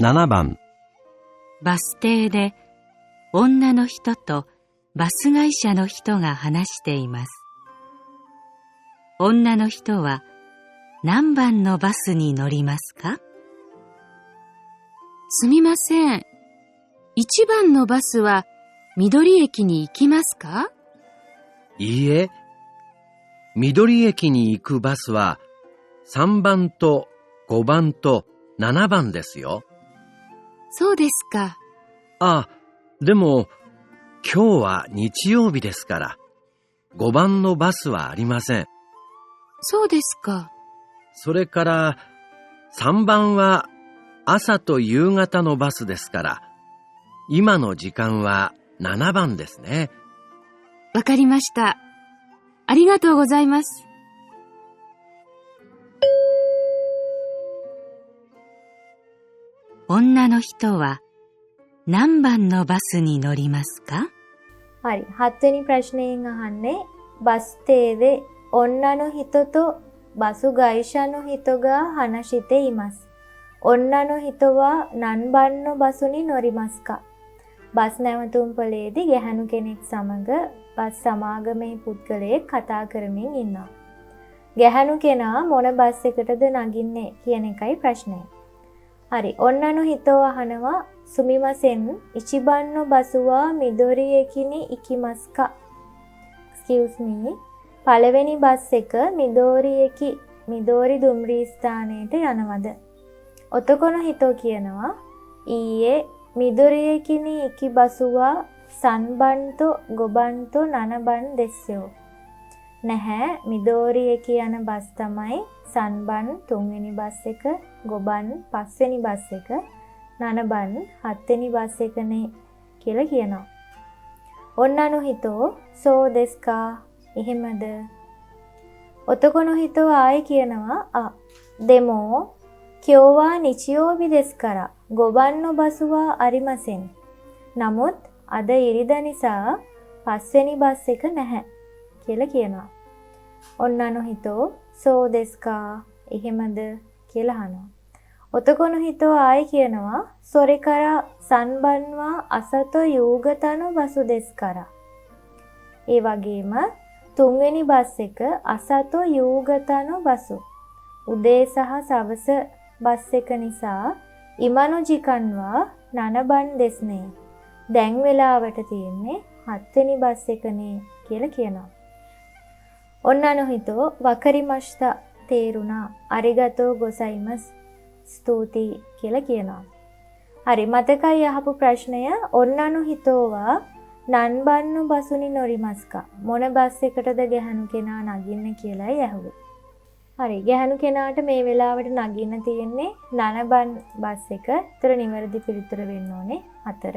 7番。バス停で女の人とバス会社の人が話しています。女の人は何番のバスに乗りますか？すみません。1番のバスは緑駅に行きますか？いいえ、緑駅に行くバスは3番と5番と7番ですよ。そうですか。あ、でも今日は日曜日ですから5番のバスはありません。そうですか。それから3番は朝と夕方のバスですから今の時間は7番ですね。わかりました。ありがとうございます。女の人は何番のバスに乗りますか? හරි. 7වෙනි ප්‍රශ්නයෙන් අහන්නේ බස්තේದೆ ඔන්නの人とバス会社の人が話しています。女の人は何番のバスに乗りますか? බස් නැවතුම්පලේදී ගැහැණු කෙනෙක් සමග බස් සමාගමේ පුද්ගලයෙක් කතා කරමින් ඉන්නවා. ගැහැණු කෙනා මොන බස් එකටද නගින්නේ කියන එකයි ප්‍රශ්නය. හරි. ඔන්නの人අහනවා සුමිමසෙන් ඉචිබන්のバスは緑駅に行きますか? Excuse me. පළවෙනි බස් එක මිදෝරි駅, මිදෝරි දුම්රිය ස්ථානයට යනවද? ඔතකොන හිතෝ කියනවා ඊයේ මිදෝරි駅に行きバスは3番と5番と7番ですよ. නැහැ, මිදෝරි駅යන බස් තමයි 3番 3වෙනි බස් එක, 5番 5වෙනි බස් එක, 7番 7වෙනි බස් එකනේ කියලා කියනවා. ඔන්නනු හිතෝ සෝ දෙස් කා එහෙමද? ඔතකොන හිතෝ ආයේ කියනවා දෙමෝ 今日は日曜日ですから5番のバスはありません. නමුත් අද ඉරිදා නිසා 5වෙනි බස් එක නැහැ කියලා කියනවා. ඔන්නනු හිතෝ සෝ දෙස් කා එහෙමද කියලා අහනවා. ඔතකොන හිතෝ ආයේ කියනවා それから3番は朝と夕方のバスですから. ඒ වගේම 3වෙනි බස් එක朝と夕方のバス. උදේ සහ සවස බස් එක නිසා 今の時間は7番ですね. දැන් වෙලාවට තියෙන්නේ 7වෙනි බස් එකනේ කියලා කියනවා. ඔන්නනු හිතෝ වකරිමෂ්තා තේරුණා. අරිගතෝ ගොසයිමස්. ස්තුතියි කියලා කියනවා. හරි. මතකයි අහපු ප්‍රශ්නය ඔන්නනු හිතෝවා නන්බන්නු බසුනි නොරිමස්කා. මොන බස් එකටද ගැහණු කෙනා නගින්නේ කියලායි ඇහුවේ. හරි. ගැහණු කෙනාට මේ වෙලාවට නගින්න තියෙන්නේ 9 බස් එක. ඒතර නිවැරදි පිළිතුර වෙන්න ඕනේ 4.